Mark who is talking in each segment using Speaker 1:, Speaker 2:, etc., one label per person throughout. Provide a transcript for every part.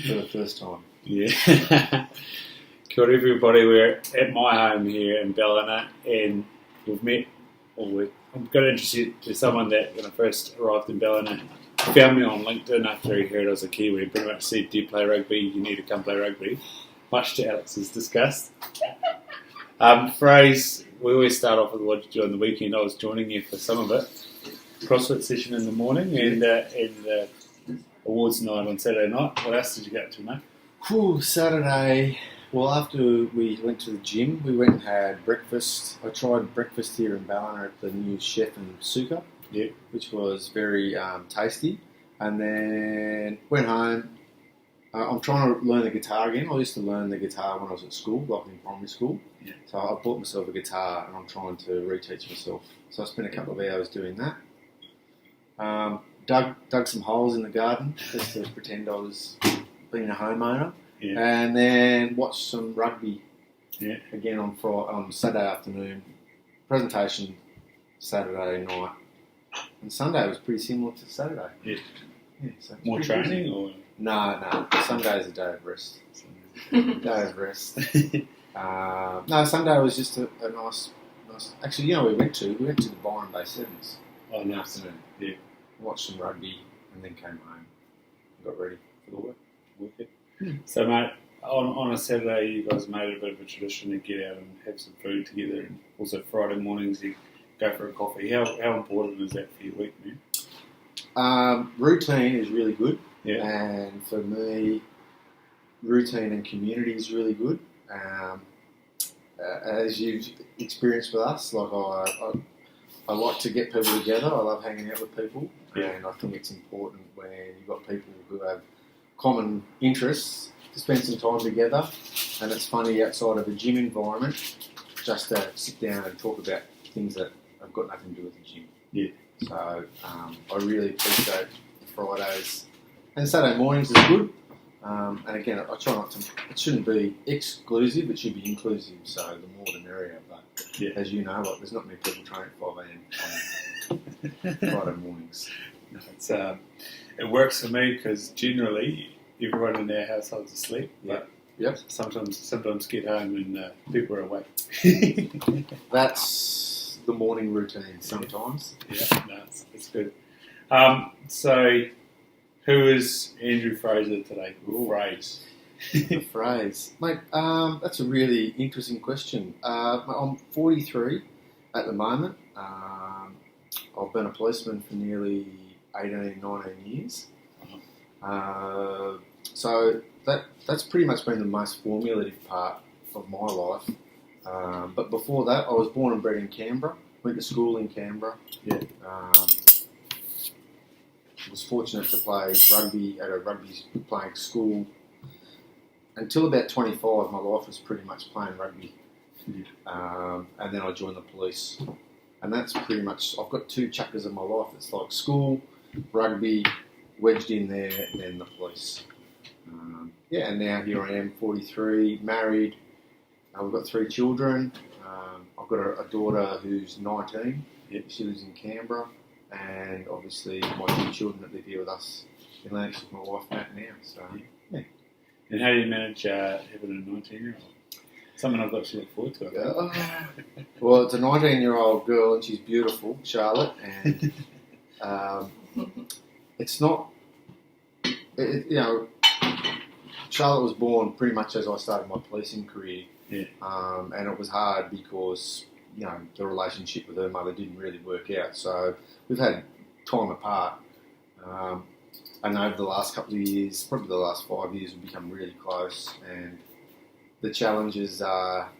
Speaker 1: for the first time.
Speaker 2: Yeah. Kia ora everybody, we're at my home here in Balanar and we've met, I'm going to introduce you to someone that when I first arrived in Balanar found me on LinkedIn after he heard I was a Kiwi and pretty much said, do you play rugby? You need to come play rugby, much to Alex's disgust. Fraser, we always start off with what you do on the weekend. I was joining you for some of it. CrossFit session in the morning and awards night on Saturday night. What else did you get up to, mate?
Speaker 1: Saturday, well, after we went to the gym, we went and had breakfast. I tried breakfast here in Balanar at the new chef in Suka, which was very tasty. And then went home. I'm trying to learn the guitar again. I used to learn the guitar when I was at school, like in primary school. Yeah. So I bought myself a guitar and I'm trying to reteach myself. So I spent a couple of hours doing that. Dug some holes in the garden just to pretend I was being a homeowner. Yeah. And then watched some rugby again on Saturday afternoon. Presentation Saturday night. And Sunday was pretty similar to Saturday.
Speaker 2: Yeah.
Speaker 1: So
Speaker 2: more training or?
Speaker 1: No. Sunday's a day of rest. Day of rest. No, Sunday was just a nice. Actually, you know, we went to the Byron Bay Sevens.
Speaker 2: Oh, in the afternoon. Yeah.
Speaker 1: Watched some rugby and then came home and got ready for the work.
Speaker 2: So, mate, on a Saturday, you guys made it a bit of a tradition to get out and have some food together, and also Friday mornings you go for a coffee. How important is that for your week, man?
Speaker 1: Routine is really good,
Speaker 2: and
Speaker 1: for me, routine and community is really good. As you've experienced with us, like I like to get people together. I love hanging out with people, and I think it's important when you've got people who have common interests to spend some time together. And it's funny outside of a gym environment just to sit down and talk about things that have got nothing to do with the gym.
Speaker 2: Yeah.
Speaker 1: So I really appreciate the Fridays and Saturday mornings is good. And again, I try not to. It shouldn't be exclusive. It should be inclusive. So the more the merrier. But as you know, there's not many people training at 5 a.m. on Friday mornings.
Speaker 2: No, it works for me because generally everyone in our household's asleep. But sometimes get home and people are awake.
Speaker 1: That's the morning routine sometimes.
Speaker 2: It's good. So, who is Andrew Fraser today? Fraser.
Speaker 1: The phrase. Mate, that's a really interesting question. I'm 43 at the moment. I've been a policeman for nearly 18, 19 years. So that's pretty much been the most formative part of my life. But before that, I was born and bred in Canberra. Went to school in Canberra. Was fortunate to play rugby at a rugby playing school. Until about 25, my life was pretty much playing rugby. And then I joined the police. And that's pretty much, I've got two chapters of my life. It's like school, rugby, wedged in there, and then the police. And now here I am, 43, married. We've got 3 children. I've got a daughter who's 19. She lives in Canberra. And obviously my 2 children that live here with us in Lancaster with my wife Matt now. So,
Speaker 2: And how do you manage having a 19-year-old? Something I've got to look forward to, I think.
Speaker 1: Well, it's a 19-year-old girl and she's beautiful, Charlotte. And it's not, Charlotte was born pretty much as I started my policing career. And it was hard because, the relationship with her mother didn't really work out. So we've had time apart. And over the last couple of years, probably the last 5 years, we've become really close. And the challenges are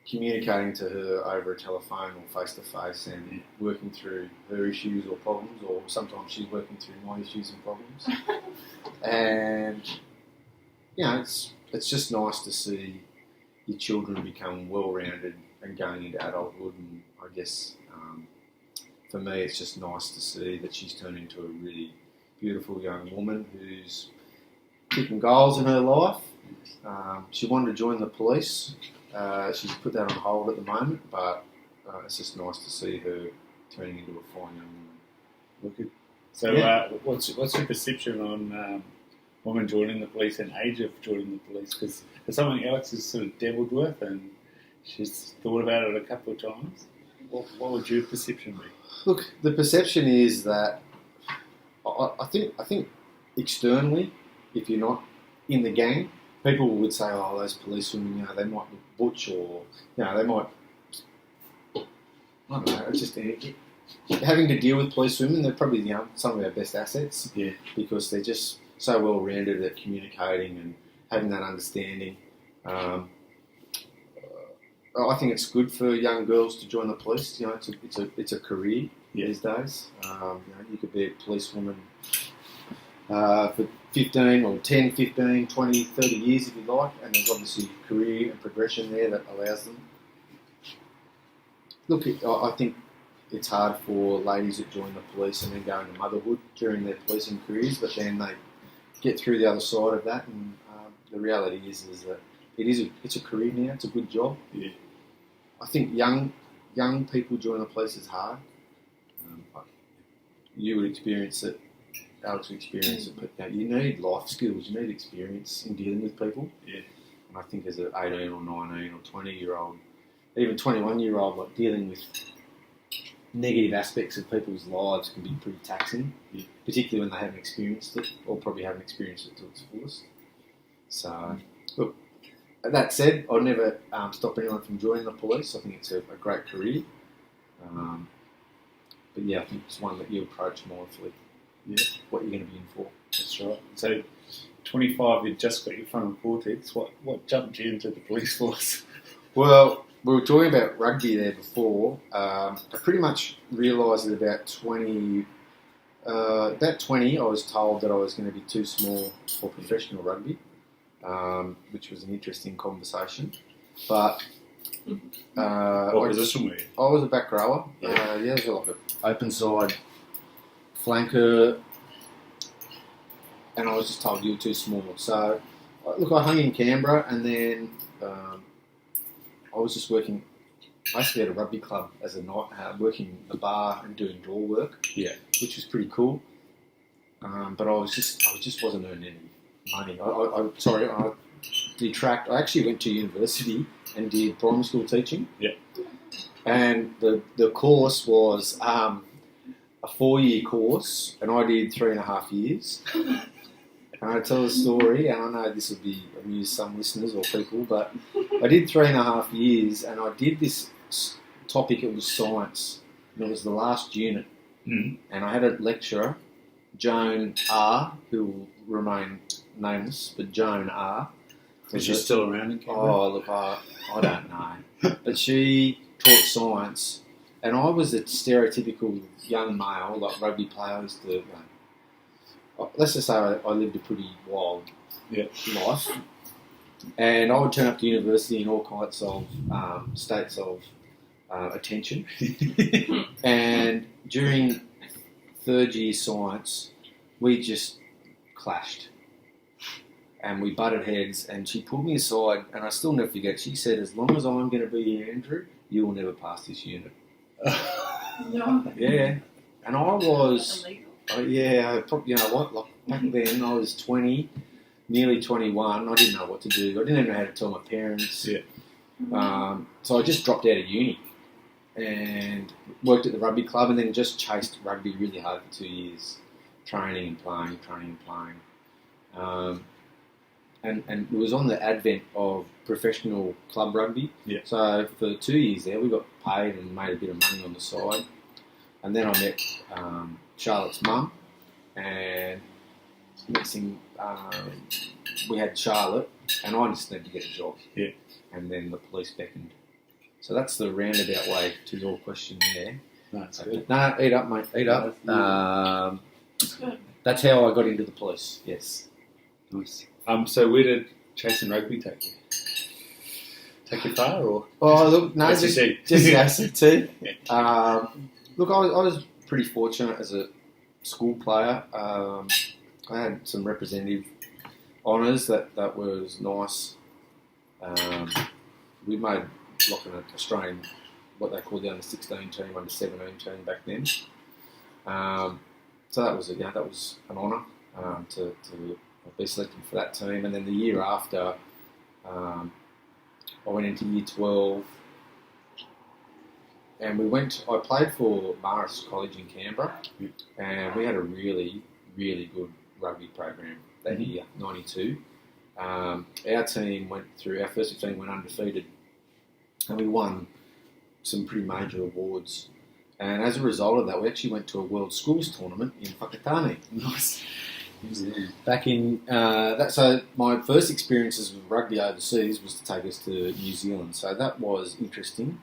Speaker 1: communicating to her over a telephone or face-to-face and working through her issues or problems, or sometimes she's working through my issues and problems. And, it's just nice to see your children become well-rounded and going into adulthood. And I guess for me, it's just nice to see that she's turned into a really beautiful young woman who's kicking goals in her life. She wanted to join the police. She's put that on hold at the moment, but it's just nice to see her turning into a fine young woman.
Speaker 2: So, what's your perception on women joining the police and age of joining the police? Because it's something Alex has sort of dabbled with and she's thought about it a couple of times. What would your perception be?
Speaker 1: Look, the perception is that I think externally, if you're not in the gang, people would say, "Oh, those policewomen, they might look butch, or they might." I don't know. It's just having to deal with policewomen. They're probably some of our best assets.
Speaker 2: Yeah.
Speaker 1: Because they're just so well rounded at communicating and having that understanding. I think it's good for young girls to join the police. It's a career these days. You could be a policewoman for 15 or 10, 15, 20, 30 years if you like, and there's obviously career and progression there that allows them. Look, I think it's hard for ladies that join the police and then go into motherhood during their policing careers, but then they get through the other side of that, and the reality is that it's a career now. It's a good job.
Speaker 2: Yeah.
Speaker 1: I think young people join the police is hard. You would experience it. Alex would experience it. But you need life skills. You need experience in dealing with people.
Speaker 2: Yeah.
Speaker 1: And I think as an 18 or 19 or 20-year-old, even 21-year-old, like dealing with negative aspects of people's lives can be pretty taxing, particularly when they haven't experienced it or probably haven't experienced it to its fullest. So, look, that said, I'd never stop anyone from joining the police. I think it's a great career. But yeah, I think it's one that you approach mindfully. Yeah, what you're going to be in for.
Speaker 2: That's right. So, 25, you've just got your frontal cortex. What jumped you into the police force?
Speaker 1: Well, we were talking about rugby there before. I pretty much realised at about 20, I was told that I was going to be too small for professional rugby, which was an interesting conversation. But
Speaker 2: what position were you?
Speaker 1: I was a back rower. I was like an open side flanker, and I was just told you were too small. So, look, I hung in Canberra, and then I was just working basically at a rugby club as a night, working the bar and doing door work.
Speaker 2: Yeah,
Speaker 1: which was pretty cool. But I just wasn't earning any money. I detract. I actually went to university and did primary school teaching.
Speaker 2: Yeah,
Speaker 1: and the course was a 4-year course, and I did 3.5 years. And I tell the story, and I know this will amuse some listeners or people, but I did 3.5 years, and I did this topic. It was science, and it was the last unit.
Speaker 2: Mm.
Speaker 1: And I had a lecturer, Joan R., who will remain nameless, but Joan R.
Speaker 2: Is she still around in Canberra?
Speaker 1: Oh, look, I don't know. But she taught science, and I was a stereotypical young male, like rugby player. I used to, let's just say I lived a pretty wild life. And I would turn up to university in all kinds of states of attention. And during third year science, we just clashed. And we butted heads, and she pulled me aside, and I still never forget. She said, "As long as I'm going to be here, Andrew, you will never pass this unit."
Speaker 3: No.
Speaker 1: Yeah. And I was...
Speaker 3: Illegal.
Speaker 1: You know what? Like back then, I was 20, nearly 21. I didn't know what to do. I didn't even know how to tell my parents.
Speaker 2: Yeah.
Speaker 1: So I just dropped out of uni and worked at the rugby club, and then just chased rugby really hard for 2 years, training and playing. And it was on the advent of professional club rugby.
Speaker 2: Yeah.
Speaker 1: So for 2 years there, we got paid and made a bit of money on the side. And then I met Charlotte's mum, and next thing we had Charlotte, and I just needed to get a job.
Speaker 2: Yeah.
Speaker 1: And then the police beckoned. So that's the roundabout way to your question there.
Speaker 2: That's good.
Speaker 1: No, eat up, mate. Eat up.
Speaker 3: That's good.
Speaker 1: That's how I got into the police. Yes.
Speaker 2: Nice. So where did chasing rugby take you? Take you far, or?
Speaker 1: Oh, look, no,
Speaker 2: ACT.
Speaker 1: just ACT.
Speaker 2: Yeah.
Speaker 1: Look, I was pretty fortunate as a school player. I had some representative honours that was nice. We made like an Australian, what they called the under-16 team, under-17 team back then. So that was an honour to I'd be selected for that team. And then the year after, I went into year 12, and I played for Morris College in Canberra, and we had a really, really good rugby program that year, 92. Our team our first 15 went undefeated, and we won some pretty major awards. And as a result of that, we actually went to a World Schools tournament in Whakatane.
Speaker 2: Nice.
Speaker 1: Back in so my first experiences with rugby overseas was to take us to New Zealand. So that was interesting.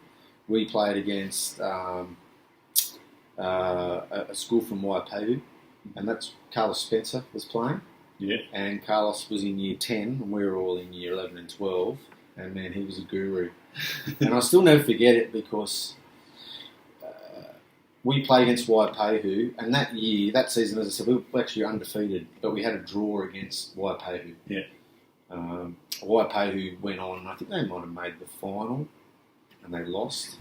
Speaker 1: We played against a school from Waipahu, and that's Carlos Spencer was playing.
Speaker 2: Yeah.
Speaker 1: And Carlos was in year 10, and we were all in year 11 and 12. And man, he was a guru. And I'll still never forget it because we played against Waipahu, and that season, as I said, we were actually undefeated, but we had a draw against Waipahu.
Speaker 2: Yeah.
Speaker 1: Waipahu went on, I think they might have made the final, and they lost.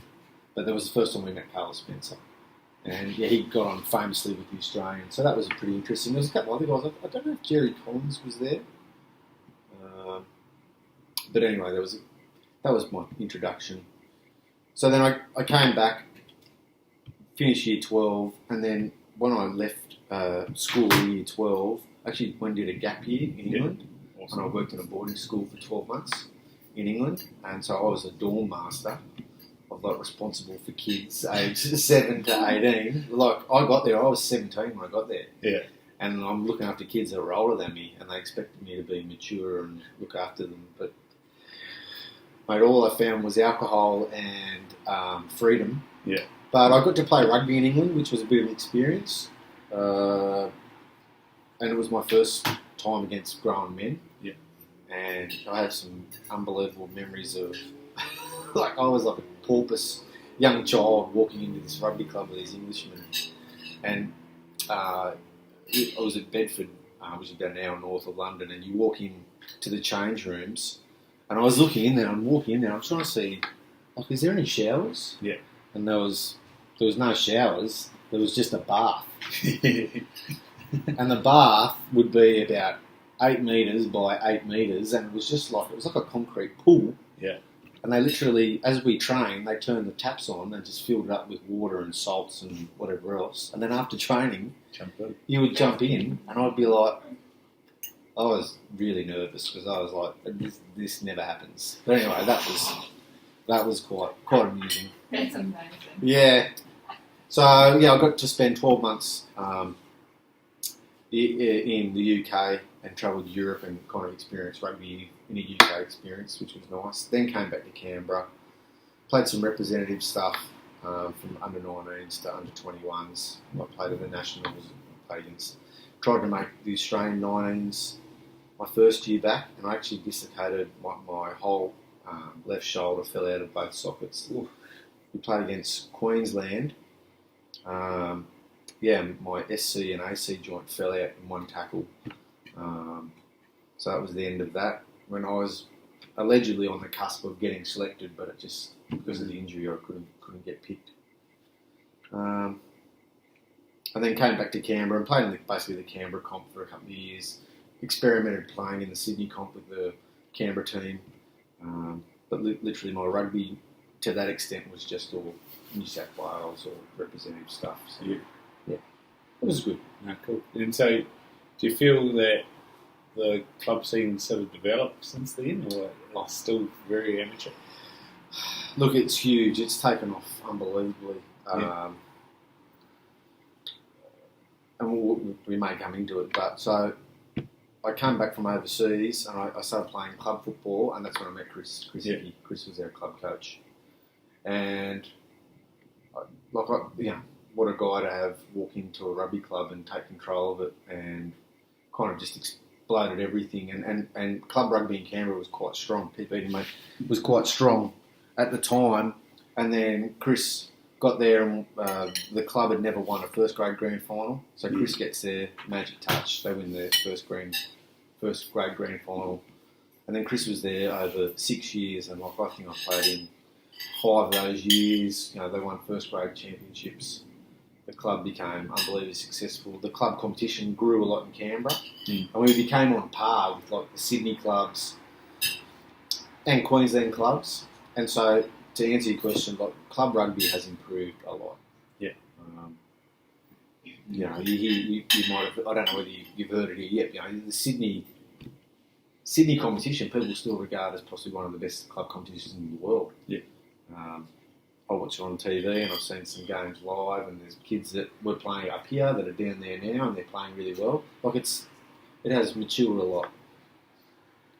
Speaker 1: But that was the first time we met Carlos Spencer. And yeah, he got on famously with the Australians, so that was pretty interesting. There was a couple of other guys. I don't know if Jerry Collins was there. But anyway, that was my introduction. So then I came back, finished year 12, and then when I left school in year 12, actually went and did a gap year in England. Awesome. And I worked in a boarding school for 12 months in England, and so I was a dorm master. Responsible for kids aged 7 to 18. Like, I got there, I was 17 when I got there.
Speaker 2: Yeah.
Speaker 1: And I'm looking after kids that were older than me, and they expected me to be mature and look after them. But, mate, all I found was alcohol and freedom.
Speaker 2: Yeah.
Speaker 1: But I got to play rugby in England, which was a bit of an experience. And it was my first time against grown men.
Speaker 2: Yeah.
Speaker 1: And I have some unbelievable memories of... like, I was like a porpoise young child walking into this rugby club with these Englishmen. And I was at Bedford, which is about an hour north of London, and you walk in to the change rooms, and I was looking in there, I'm walking in there, I'm trying to see, like, is there any showers?
Speaker 2: Yeah.
Speaker 1: And there was no showers, there was just a bath. And the bath would be about 8 metres by 8 metres, and it was like a concrete pool.
Speaker 2: Yeah.
Speaker 1: And they literally, as we trained, they turned the taps on and just filled it up with water and salts and whatever else. And then after training, you would jump in, and I'd be like, I was really nervous because I was like, this never happens. But anyway, that was quite amusing.
Speaker 3: That's amazing.
Speaker 1: Yeah. So yeah, I got to spend 12 months in the UK and travelled Europe and kind of experienced rugby in a UK experience, which was nice. Then came back to Canberra, played some representative stuff from under 19s to under 21s. I played at the Nationals, tried to make the Australian 19s my first year back, and I actually dislocated my whole left shoulder, fell out of both sockets. Ooh. We played against Queensland. My SC and AC joint fell out in one tackle. So that was the end of that. When I was allegedly on the cusp of getting selected, but it just, because of the injury, I couldn't get picked. And then came back to Canberra and played in basically the Canberra comp for a couple of years. Experimented playing in the Sydney comp with the Canberra team. But literally my rugby, to that extent, was just all New South Wales or representative stuff. So, yeah, it was good.
Speaker 2: No, cool. And so, do you feel that the club scene sort of developed since then, or it's still very amateur?
Speaker 1: Look, it's huge. It's taken off unbelievably.
Speaker 2: Yeah.
Speaker 1: And we may come into it, but so I came back from overseas and I started playing club football, and that's when I met Chris.
Speaker 2: Yeah.
Speaker 1: Chris was our club coach, and what a guy to have walk into a rugby club and take control of it, and kind of just exploded everything. And club rugby in Canberra was quite strong. PPD was quite strong at the time, and then Chris got there, and the club had never won a first grade grand final. So Chris gets their magic touch. They win their first grade grand final, and then Chris was there over 6 years, and I think I played in 5 of those years. They won first grade championships, the club became unbelievably successful. The club competition grew a lot in Canberra, and we became on par with like the Sydney clubs and Queensland clubs. And so, to answer your question, like club rugby has improved a lot.
Speaker 2: Yeah.
Speaker 1: You know, you might have. I don't know whether you've heard it here yet. You know, the Sydney competition, people still regard as possibly one of the best club competitions in the world.
Speaker 2: Yeah.
Speaker 1: I watch it on TV and I've seen some games live, and there's kids that were playing up here that are down there now, and they're playing really well. Like it has matured a lot,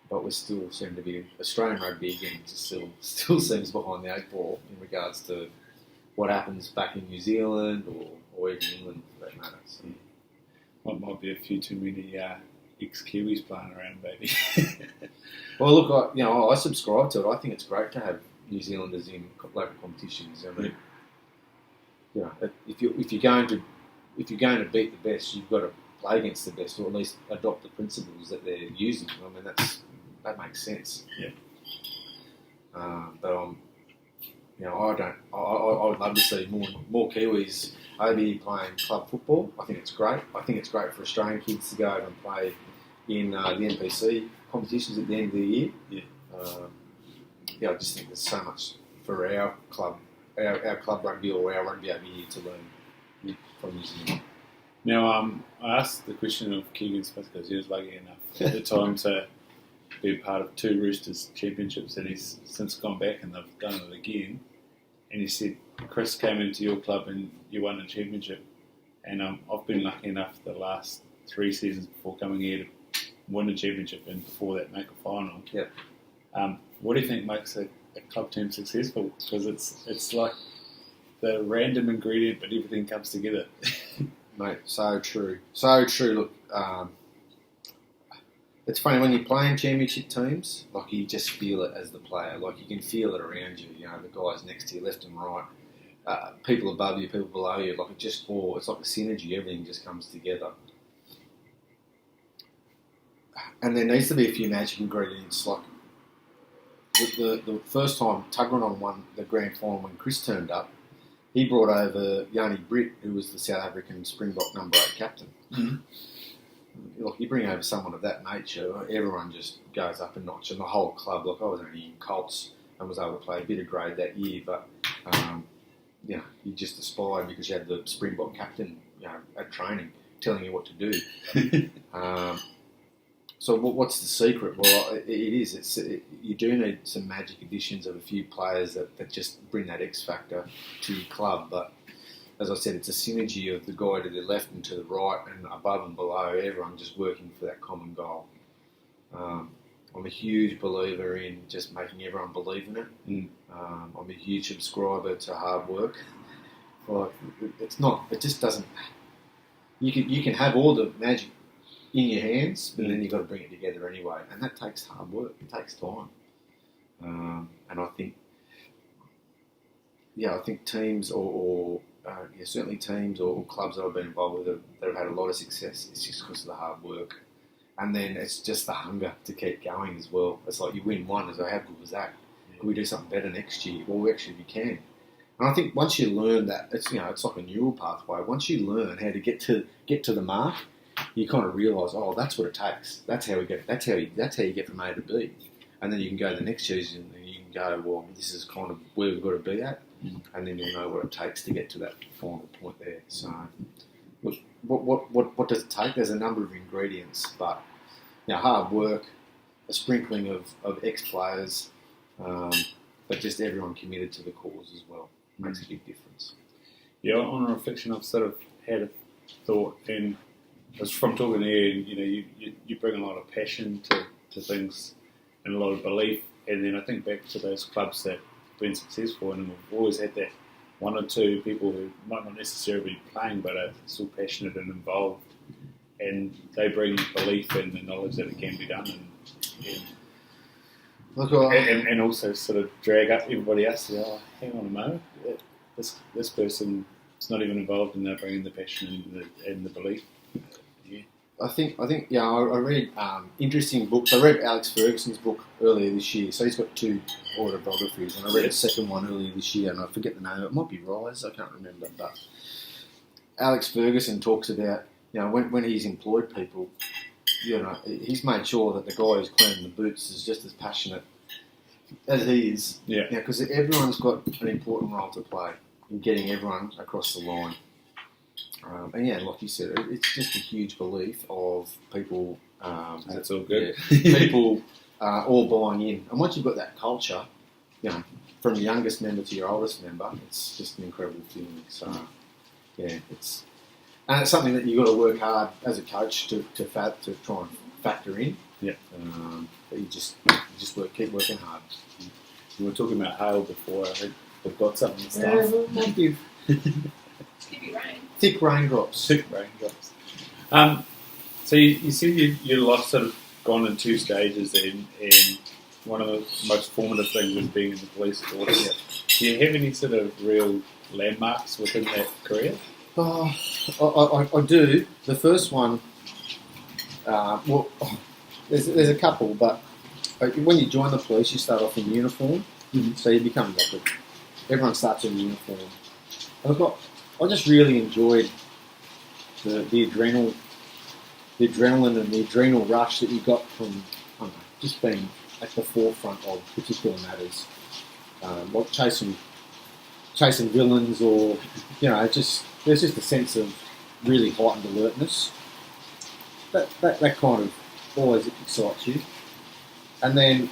Speaker 1: but we still seem to be Australian rugby again. Just still seems behind the eight ball in regards to what happens back in New Zealand or even England for that matter. So.
Speaker 2: Might be a few too many ex-Kiwis playing around, maybe.
Speaker 1: Well, look, I subscribe to it. I think it's great to have New Zealanders in local competitions. I mean, if you're going to beat the best, you've got to play against the best, or at least adopt the principles that they're using. I mean, that makes sense.
Speaker 2: Yeah.
Speaker 1: But I would love to see more Kiwis over here playing club football. I think it's great. I think it's great for Australian kids to go over and play in the NPC competitions at the end of the year.
Speaker 2: Yeah.
Speaker 1: I just think there's so much for our club rugby or our rugby over here to learn from New Zealand.
Speaker 2: Now, I asked the question of Keegan Smith because he was lucky enough at the time to be part of 2 Roosters championships, and he's since gone back and they've done it again. And he said, Chris came into your club and you won a championship, and I've been lucky enough the last 3 seasons before coming here to win a championship and before that make a final.
Speaker 1: Yeah.
Speaker 2: What do you think makes a club team successful? Because it's like the random ingredient, but everything comes together.
Speaker 1: Mate, so true. So true. Look, it's funny when you're playing championship teams, like you just feel it as the player. Like you can feel it around you. You know, the guys next to you, left and right, people above you, people below you. Like it's like a synergy. Everything just comes together. And there needs to be a few magic ingredients. Like the first time Tuggeranong won the grand final when Chris turned up, he brought over Yanni Britt, who was the South African Springbok number 8 captain.
Speaker 2: Mm-hmm.
Speaker 1: Like you bring over someone of that nature, everyone just goes up a notch, and the whole club. Like I was only in Colts and was able to play a bit of grade that year, but you just aspired because you had the Springbok captain, at training telling you what to do. So what's the secret? Well, you do need some magic additions of a few players that just bring that X factor to your club. But as I said, it's a synergy of the guy to the left and to the right and above and below, everyone just working for that common goal. I'm a huge believer in just making everyone believe in it. I'm a huge subscriber to hard work. Like it just doesn't. You can have all the magic in your hands, but then you've got to bring it together anyway, and that takes hard work. It takes time, and I think teams certainly teams or clubs that I've been involved with that have had a lot of success. It's just because of the hard work, and then it's just the hunger to keep going as well. It's like you win one, it's like how good was that? Can we do something better next year? Well, actually we can. And I think once you learn that, it's like a neural pathway. Once you learn how to get to the mark, you kind of realise, that's what it takes. That's how we get. That's how you get from A to B, and then you can go the next season and you can go, well, this is kind of where we've got to be at, and then you'll know what it takes to get to that final point there. So, look, what does it take? There's a number of ingredients, but hard work, a sprinkling of ex-players, but just everyone committed to the cause as well makes a big difference.
Speaker 2: Yeah, on reflection, I've sort of had a thought, and it's from talking to you, you bring a lot of passion to things and a lot of belief, and then I think back to those clubs that have been successful, and we've always had that one or two people who might not necessarily be playing but are still passionate and involved, and they bring belief and the knowledge that it can be done, and also sort of drag up everybody else. Hang on a moment, this person is not even involved, and they're bringing the passion and the belief.
Speaker 1: I think I read interesting books. I read Alex Ferguson's book earlier this year. So he's got 2 autobiographies, and I read a second one earlier this year, and I forget the name. It might be Rise. I can't remember, but Alex Ferguson talks about, when he's employed people, he's made sure that the guy who's cleaning the boots is just as passionate as he is.
Speaker 2: Yeah.
Speaker 1: Because everyone's got an important role to play in getting everyone across the line. Like you said, it's just a huge belief of people.
Speaker 2: That's all good.
Speaker 1: People all buying in, and once you've got that culture, from the youngest member to your oldest member, it's just an incredible feeling. So, it's something that you've got to work hard as a coach to try and factor in.
Speaker 2: Yeah.
Speaker 1: But you just keep working hard.
Speaker 2: We were talking about hail before. I think we've got something to start.
Speaker 1: Thank you.
Speaker 3: Skippy rain.
Speaker 1: Thick raindrops.
Speaker 2: Thick raindrops. So you said your life sort of gone in two stages, and one of the most formative things was being in the police force.
Speaker 1: Yeah.
Speaker 2: Do you have any sort of real landmarks within that career?
Speaker 1: I do. The first one, there's a couple, but when you join the police, you start off in uniform, so you become everyone starts in uniform. And I just really enjoyed the adrenaline and the adrenal rush that you got from just being at the forefront of particular matters, like chasing villains, or there's just a sense of really heightened alertness. That kind of always excites you. And then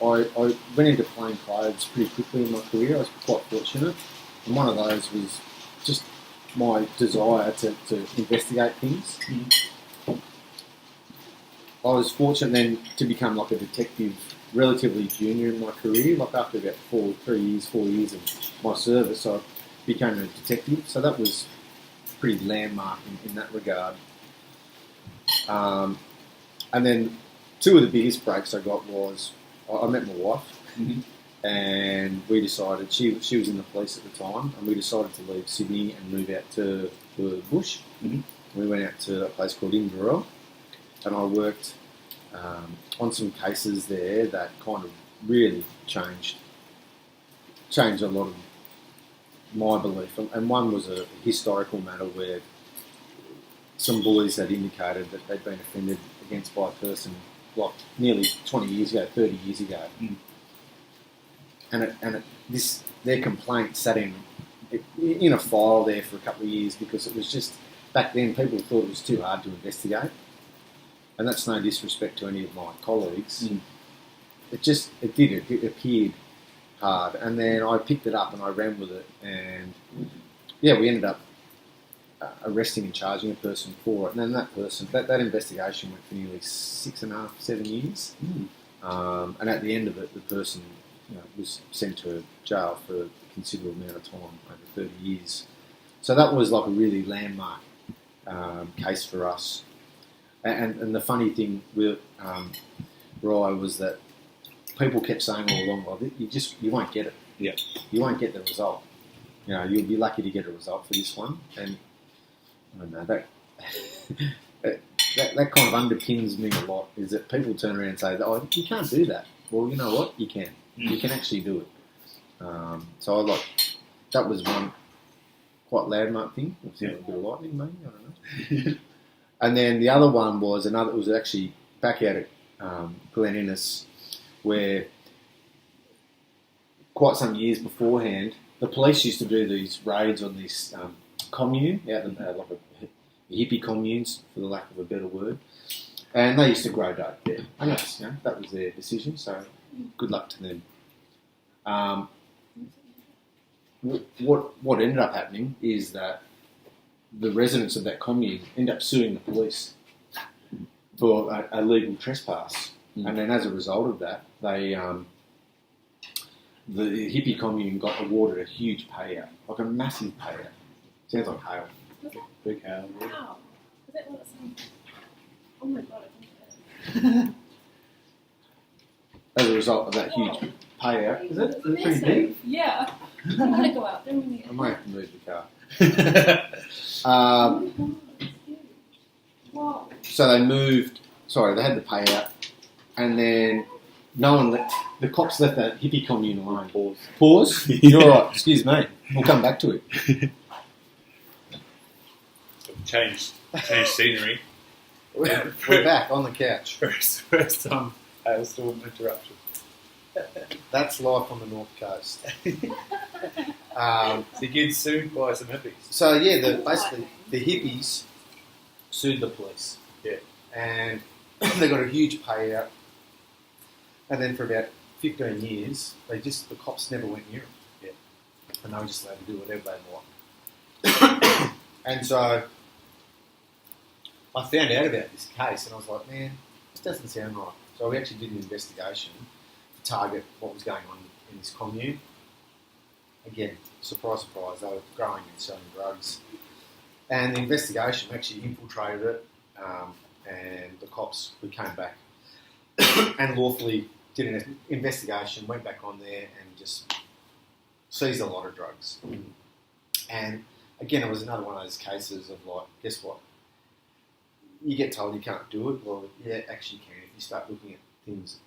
Speaker 1: I went into plain clothes pretty quickly in my career. I was quite fortunate, and one of those was just my desire to investigate things. I was fortunate then to become like a detective relatively junior in my career. Like after about 4 years of my service, I became a detective. So that was pretty landmark in that regard. And then two of the biggest breaks I got was I met my wife, and we decided she was in the police at the time, and we decided to leave Sydney and move out to the bush. We went out to a place called Inverell, and I worked on some cases there that kind of really changed a lot of my belief. And one was a historical matter where some boys had indicated that they'd been offended against by a person like nearly 20 years ago, 30 years ago. Their complaint sat in a file there for a couple of years, because it was just, back then people thought it was too hard to investigate. And that's no disrespect to any of my colleagues. It appeared hard. And then I picked it up and I ran with it. And we ended up arresting and charging a person for it. And then that investigation went for nearly 6.5, 7 years. And at the end of it, the person was sent to jail for a considerable amount of time, over 30 years. So that was like a really landmark case for us. And the funny thing with Rye was that people kept saying all along, well, you won't get it.
Speaker 2: Yeah.
Speaker 1: You won't get the result. You'll be lucky to get a result for this one. And I don't know, that kind of underpins me a lot, is that people turn around and say, oh, you can't do that. Well, you know what? You can. You can actually do it. So that was one quite landmark thing. It was a bit of lightning, maybe, I don't know. And then the other one was it was actually back out at Glen Innes, where quite some years beforehand, the police used to do these raids on this commune, out in like a hippie communes, for the lack of a better word, and they used to grow dope there. And that was their decision, so good luck to them. What ended up happening is that the residents of that commune end up suing the police for a legal trespass, and then as a result of that, they the hippie commune got awarded a huge payout, like a massive payout. Sounds like hail.
Speaker 3: Was that?
Speaker 2: Big hail.
Speaker 3: Wow. Was that what it sounded like? Oh my god, I think
Speaker 1: As a result of that huge payout. Is it pretty
Speaker 3: massive.
Speaker 1: big?
Speaker 3: Yeah. I want to go out there.
Speaker 1: I might have to move the car.
Speaker 3: Wow.
Speaker 1: So they had the payout, and then the cops left that hippie commune alone. Pause? You're all right, excuse me. We'll come back to it.
Speaker 2: change scenery.
Speaker 1: We're back on the couch.
Speaker 2: First time hailstorm interruption.
Speaker 1: That's life on the North Coast.
Speaker 2: So you get sued by some hippies.
Speaker 1: So yeah, basically the hippies sued the police.
Speaker 2: Yeah.
Speaker 1: And they got a huge payout. And then for about 15 years, the cops never went near them.
Speaker 2: Yeah.
Speaker 1: And they were just allowed to do whatever they want. And so I found out about this case and I was like, man, this doesn't sound right. So we actually did an investigation to target what was going on in this commune. Again, surprise, surprise, they were growing and selling drugs. And the investigation actually infiltrated it, and the cops, we came back and lawfully did an investigation, went back on there and just seized a lot of drugs. And again, it was another one of those cases of like, guess what? You get told you can't do it. Well, yeah, actually you can if you start looking at things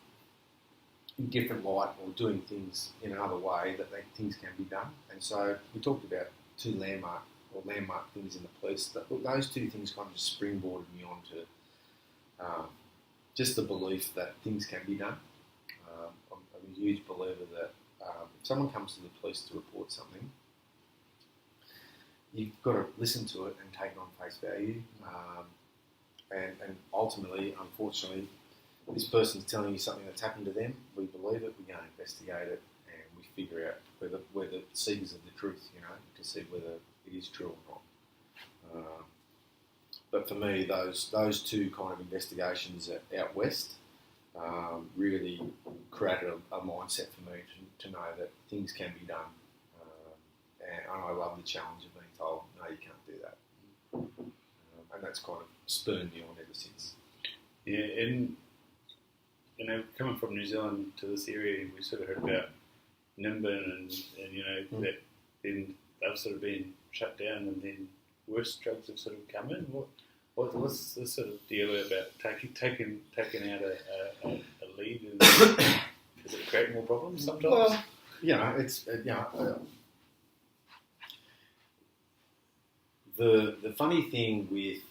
Speaker 1: in different light or doing things in another way that things can be done. And so we talked about two landmark things in the police. Those two things kind of just springboarded me onto just the belief that things can be done. I'm a huge believer that if someone comes to the police to report something, you've got to listen to it and take it on face value. And ultimately, unfortunately, this person's telling you something that's happened to them. We believe it. We go and investigate it, and we figure out whether the seekers of the truth, to see whether it is true or not. But for me, those two kind of investigations out west really created a mindset for me to know that things can be done. And I love the challenge of being told, no, you can't do that. And that's kind of spurred me on ever since.
Speaker 2: Yeah, and coming from New Zealand to this area, we sort of heard about Nimbin and that then they've sort of been shut down, and then worse drugs have sort of come in. What's this sort of deal about taking out a lead? And does it create more problems sometimes?
Speaker 1: Well, it's the funny thing with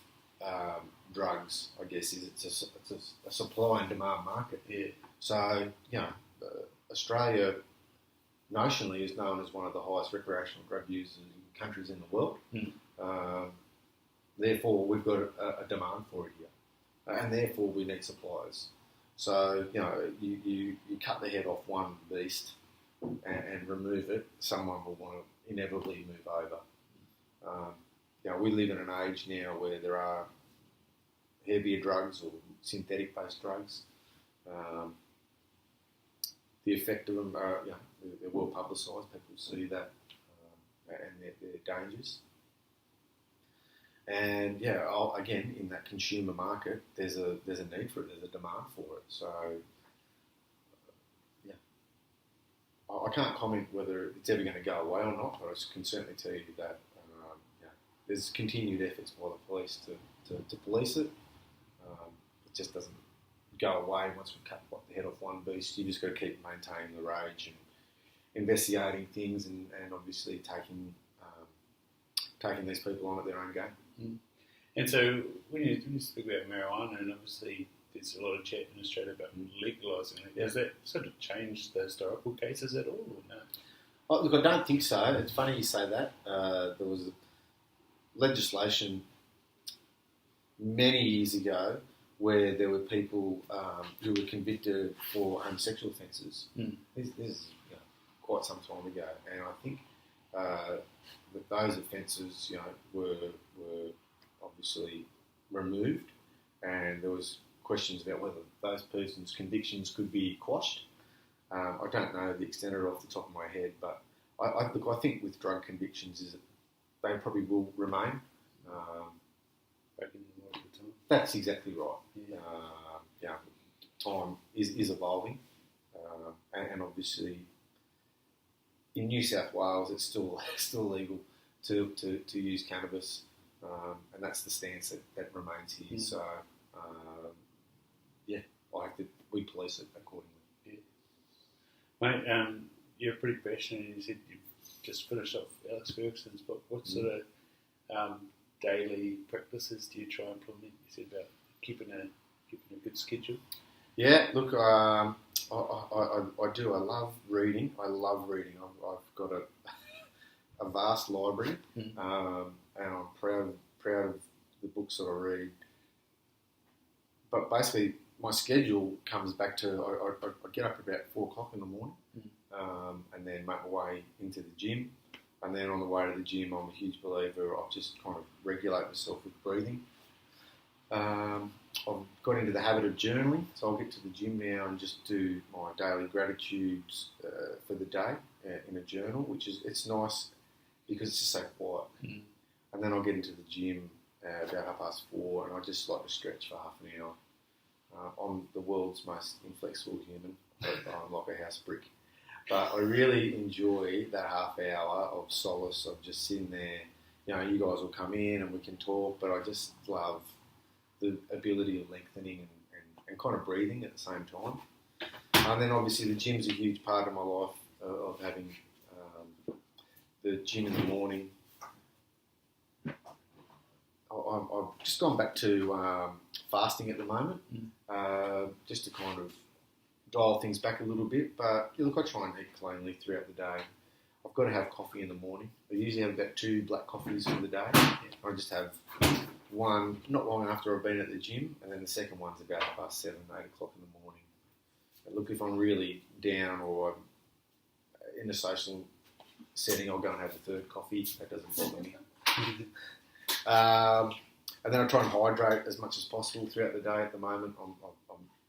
Speaker 1: drugs, I guess, is it's a supply and demand market.
Speaker 2: Yeah.
Speaker 1: So Australia notionally is known as one of the highest recreational drug users countries in the world. Therefore, we've got a demand for it here, and therefore we need suppliers. So you cut the head off one beast and remove it, someone will want to inevitably move over. We live in an age now where there are heavier drugs or synthetic-based drugs. The effect of them are, they're well publicised. People see that, and their dangers. And again, in that consumer market, there's a need for it. There's a demand for it. So, I can't comment whether it's ever going to go away or not, but I can certainly tell you that there's continued efforts by the police to police it. It just doesn't go away once we cut the head off one beast. You just got to keep maintaining the rage and investigating things, and obviously taking these people on at their own game.
Speaker 2: And so when you speak about marijuana, and obviously there's a lot of chat in Australia about legalising it, has that sort of changed the historical cases at all, or no?
Speaker 1: Oh, look, I don't think so. It's funny you say that. There was legislation many years ago where there were people who were convicted for homosexual offences. This is quite some time ago, and I think that those offences were obviously removed, and there was questions about whether those persons' convictions could be quashed. I don't know the extent of it off the top of my head, but I think with drug convictions is that they probably will remain. That's exactly right. Time is evolving, and obviously in New South Wales it's still legal to use cannabis, and that's the stance that remains here. So we police it accordingly.
Speaker 2: Mate, you're pretty passionate. You said you've just finished off Alex Ferguson's book. What sort of daily practices do you try and implement? You said about keeping a good schedule.
Speaker 1: Yeah, look, I do. I love reading. I've got a vast library, and I'm proud of the books that I read. But basically, my schedule comes back to I get up about 4 o'clock in the morning, and then make my way into the gym. And then on the way to the gym, I'm a huge believer. I'll just kind of regulate myself with breathing. I've got into the habit of journaling, so I'll get to the gym now and just do my daily gratitudes for the day in a journal, which is it's nice because it's just so quiet. And then I'll get into the gym about 4:30, and I just like to stretch for half an hour. I'm the world's most inflexible human. I'm like a house brick. But I really enjoy that half hour of solace of just sitting there. You know, you guys will come in and we can talk, but I just love the ability of lengthening and kind of breathing at the same time. And then obviously the gym's a huge part of my life of having the gym in the morning. I've just gone back to fasting at the moment, just to kind of dial things back a little bit. But look, I try and eat cleanly throughout the day. I've got to have coffee in the morning. I usually have about 2 black coffees for the day. I just have one not long after I've been at the gym, and then the second one's about 7:30, 8 o'clock in the morning. But look, if I'm really down or I'm in a social setting, I'll go and have a 3rd coffee. That doesn't bother me. And then I try and hydrate as much as possible throughout the day. At the moment, I'm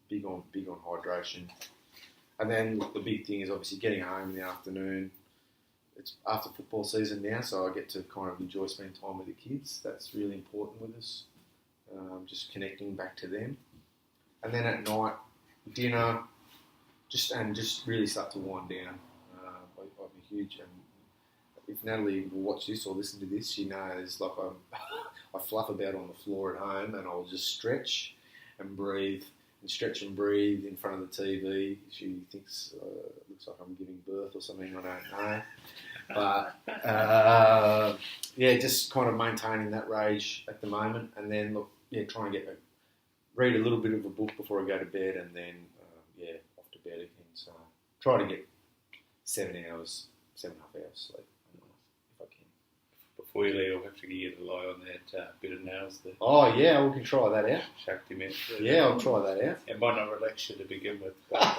Speaker 1: big on hydration. And then look, the big thing is obviously getting home in the afternoon. It's after football season now, so I get to kind of enjoy spending time with the kids. That's really important with us, just connecting back to them. And then at night, dinner, just really start to wind down. I'm a huge, and if Natalie will watch this or listen to this, she knows like I fluff about on the floor at home, and I'll just stretch and breathe and stretch and breathe in front of the TV. She thinks it looks like I'm giving birth or something. I don't know. But yeah, just kind of maintaining that rage at the moment, and then look, try and read a little bit of a book before I go to bed, and then off to bed again. So try to get 7.5 hours sleep if I can.
Speaker 2: Before you leave, I'll have to get you to lie on that bit of nails there.
Speaker 1: Oh yeah, we can try that out.
Speaker 2: Shakti mat.
Speaker 1: Yeah, I'll try that out.
Speaker 2: It might not relax you to begin with. But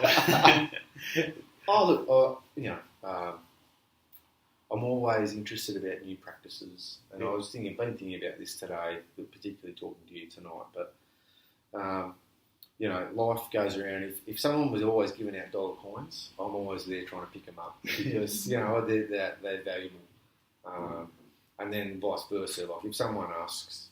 Speaker 1: I'm always interested about new practices, and I was been thinking about this today, particularly talking to you tonight. But life goes around. If someone was always giving out dollar coins, I'm always there trying to pick them up because they're valuable. And then vice versa. Like if someone asks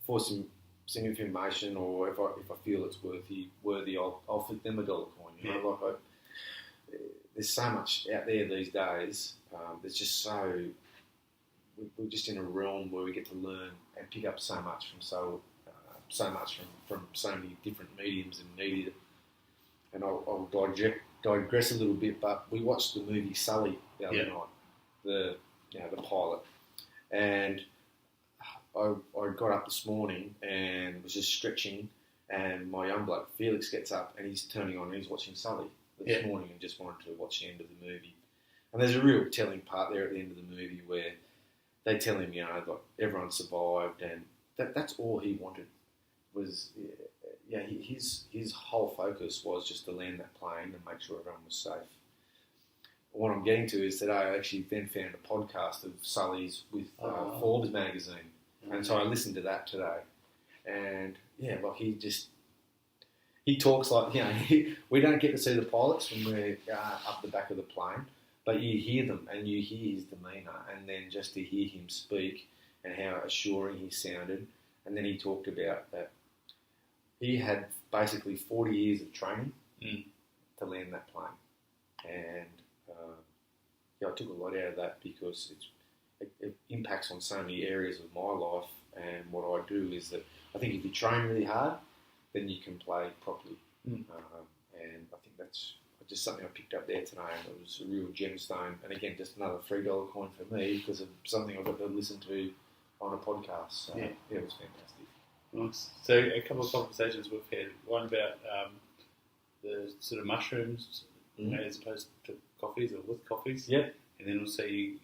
Speaker 1: for some information, or if I feel it's worthy, I'll flick them a dollar coin. There's so much out there these days. There's just we're just in a realm where we get to learn and pick up so much from so many different mediums and media. And I'll digress a little bit, but we watched the movie Sully the other night, the pilot, and I got up this morning and was just stretching, and my young bloke Felix gets up and he's turning on and he's watching Sully this morning and just wanted to watch the end of the movie. And there's a real telling part there at the end of the movie where they tell him, like everyone survived, and that's all he wanted was, his whole focus was just to land that plane and make sure everyone was safe. What I'm getting to is that I actually then found a podcast of Sully's with Forbes magazine, and so I listened to that today. And he talks like we don't get to see the pilots when we're up the back of the plane, but you hear them and you hear his demeanour, and then just to hear him speak and how assuring he sounded. And then he talked about that he had basically 40 years of training to land that plane, and I took a lot out of that because it impacts on so many areas of my life. And what I do is that I think if you train really hard, then you can play properly. And I think that's just something I picked up there today, and it was a real gemstone. And again, just another $3 coin for me because of something I got to listen to on a podcast. So,
Speaker 2: Yeah.
Speaker 1: it was fantastic.
Speaker 2: Nice. So a couple of conversations we've had. One about the sort of mushrooms, as opposed to coffees or with coffees.
Speaker 1: Yep.
Speaker 2: And then also you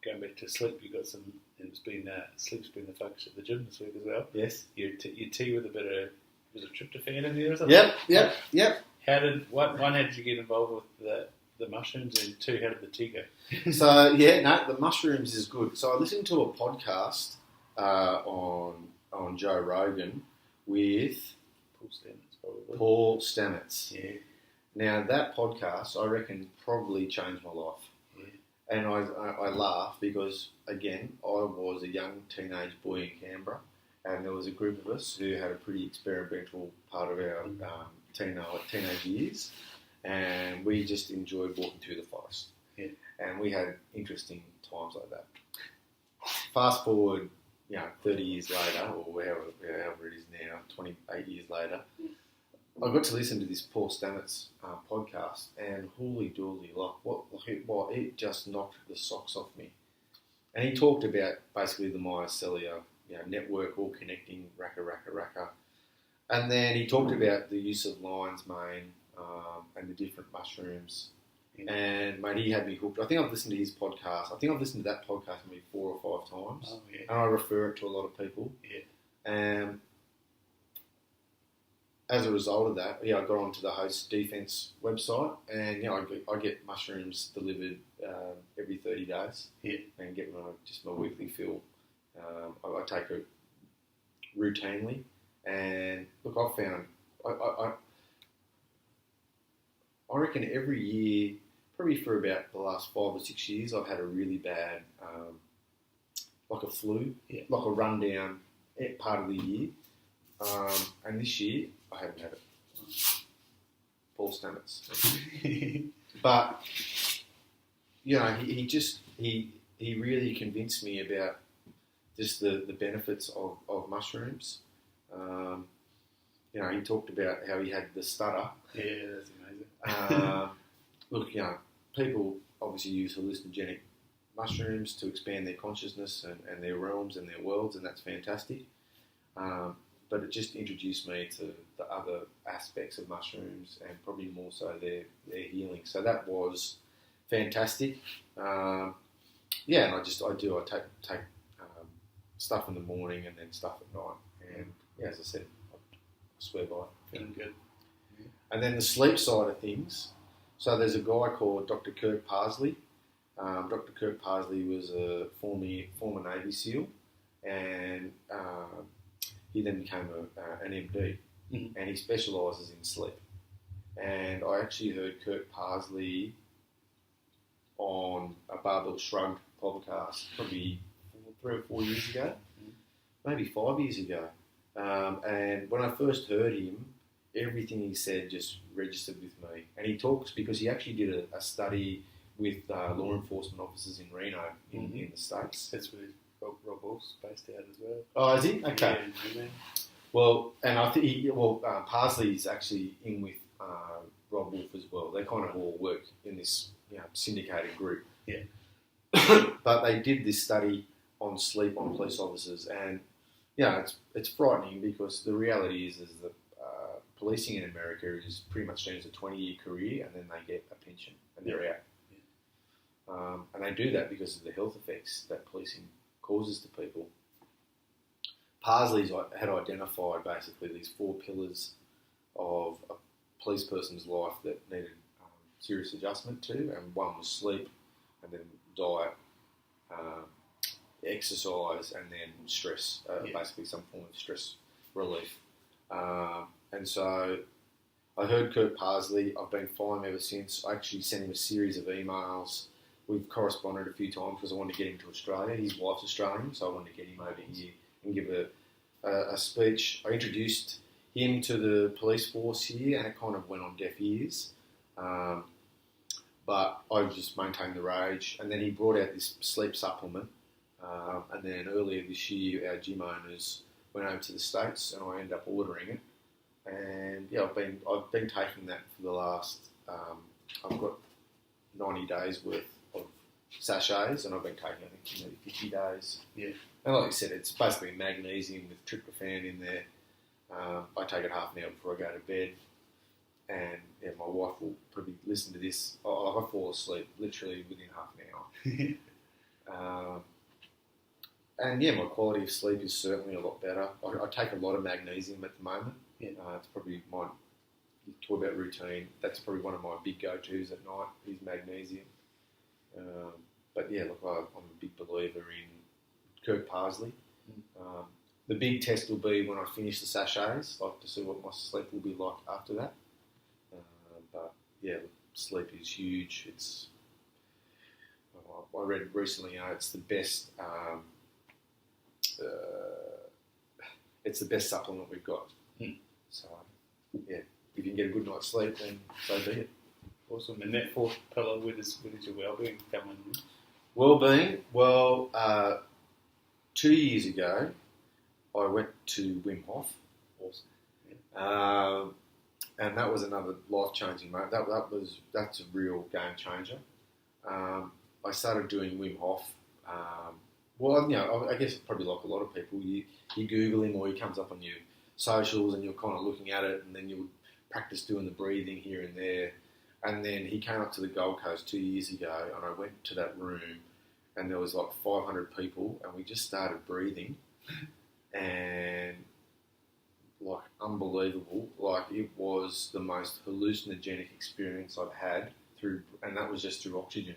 Speaker 2: going back to sleep. You got some. It's been sleep's been the focus at the gym this week as well.
Speaker 1: Yes.
Speaker 2: Your tea with a bit of was it tryptophan in there or something?
Speaker 1: Yep.
Speaker 2: How did how did you get involved with the mushrooms, and two, how did the tea go?
Speaker 1: So the mushrooms is good. So I listened to a podcast on Joe Rogan with Paul Stamets.
Speaker 2: Yeah.
Speaker 1: Now that podcast, I reckon, probably changed my life.
Speaker 2: Yeah.
Speaker 1: And I laugh because, again, I was a young teenage boy in Canberra, and there was a group of us who had a pretty experimental part of our teenage years, and we just enjoyed walking through the forest.
Speaker 2: Yeah.
Speaker 1: And we had interesting times like that. Fast forward, 30 years later, or however it is now, 28 years later, I got to listen to this Paul Stamets podcast, and holy dooly, it just knocked the socks off me. And he talked about basically the mycelia, network all connecting, raka. And then he talked about the use of lion's mane and the different mushrooms.
Speaker 2: Yeah.
Speaker 1: And mate, he had me hooked. I think I've listened to his podcast. I think I've listened to that podcast maybe 4 or 5 times.
Speaker 2: Oh, yeah.
Speaker 1: And I refer it to a lot of people.
Speaker 2: Yeah.
Speaker 1: And as a result of that, I got onto the Host Defence website, and I get mushrooms delivered every 30 days.
Speaker 2: Yeah.
Speaker 1: And get my weekly fill. I take it routinely, and look, I've found I reckon every year, probably for about the last 5 or 6 years, I've had a really bad, like a flu, like a rundown part of the year. And this year, I haven't had it. Paul Stamets. But, he really convinced me about just the benefits of mushrooms. He talked about how he had the stutter.
Speaker 2: Yeah, that's amazing.
Speaker 1: Look, people obviously use hallucinogenic mushrooms to expand their consciousness and their realms and their worlds, and that's fantastic. But it just introduced me to the other aspects of mushrooms, and probably more so their healing. So that was fantastic. And I take stuff in the morning and then stuff at night. And as I said, I swear by it.
Speaker 2: Feeling good. Yeah.
Speaker 1: And then the sleep side of things. So there's a guy called Dr. Kirk Parsley. Dr. Kirk Parsley was a former Navy SEAL, and he then became an MD, and he specialises in sleep. And I actually heard Kirk Parsley on a Barbell Shrugged podcast probably 3 or 4 years ago, maybe 5 years ago. And when I first heard him, everything he said just registered with me. And he talks because he actually did a study with law enforcement officers in Reno in the States.
Speaker 2: That's where Rob Wolf's based out as well.
Speaker 1: Oh, is he? Okay.
Speaker 2: Yeah.
Speaker 1: Well, and I think Parsley's actually in with Rob Wolf as well. They kind of all work in this syndicated group.
Speaker 2: Yeah.
Speaker 1: But they did this study on sleep on police officers, and it's frightening because the reality is that policing in America is pretty much seen as a 20-year career, and then they get a pension and they're out. Yeah. And they do that because of the health effects that policing causes to people. Parsley's had identified basically these 4 pillars of a police person's life that needed serious adjustment to, and one was sleep, and then diet, exercise, and then stress, basically some form of stress relief. And so I heard Kirk Parsley. I've been following him ever since. I actually sent him a series of emails. We've corresponded a few times because I wanted to get him to Australia. His wife's Australian, so I wanted to get him over here and give a speech. I introduced him to the police force here, and it kind of went on deaf ears. But I just maintained the rage. And then he brought out this sleep supplement. And then earlier this year, our gym owners went over to the States, and I ended up ordering it. And I've been taking that for the last. I've got 90 days worth of sachets, and I've been taking, I think, nearly 50 days.
Speaker 2: Yeah.
Speaker 1: And like you said, it's basically magnesium with tryptophan in there. I take it half an hour before I go to bed. And yeah, my wife will probably listen to this. I fall asleep literally within half an hour. And yeah, my quality of sleep is certainly a lot better. I take a lot of magnesium at the moment.
Speaker 2: Yeah.
Speaker 1: It's probably you talk about routine. That's probably one of my big go-tos at night is magnesium. But yeah, look, I'm a big believer in Kirk Parsley. The big test will be when I finish the sachets, like to see what my sleep will be like after that. But yeah, sleep is huge. I read recently, it's the best. It's the best supplement we've got. So yeah, if you can get a good night's sleep, then so be it.
Speaker 2: Awesome. And that fourth pillar, where does your wellbeing come in?
Speaker 1: Wellbeing. Well, 2 years ago, I went to Wim Hof.
Speaker 2: Awesome.
Speaker 1: Yeah. And that was another life-changing moment. That's a real game changer. I started doing Wim Hof. Well, I guess probably like a lot of people, you Google him or he comes up on your socials and you're kind of looking at it, and then you would practice doing the breathing here and there. And then he came up to the Gold Coast 2 years ago, and I went to that room, and there was like 500 people, and we just started breathing, and like unbelievable. Like it was the most hallucinogenic experience I've had and that was just through oxygen.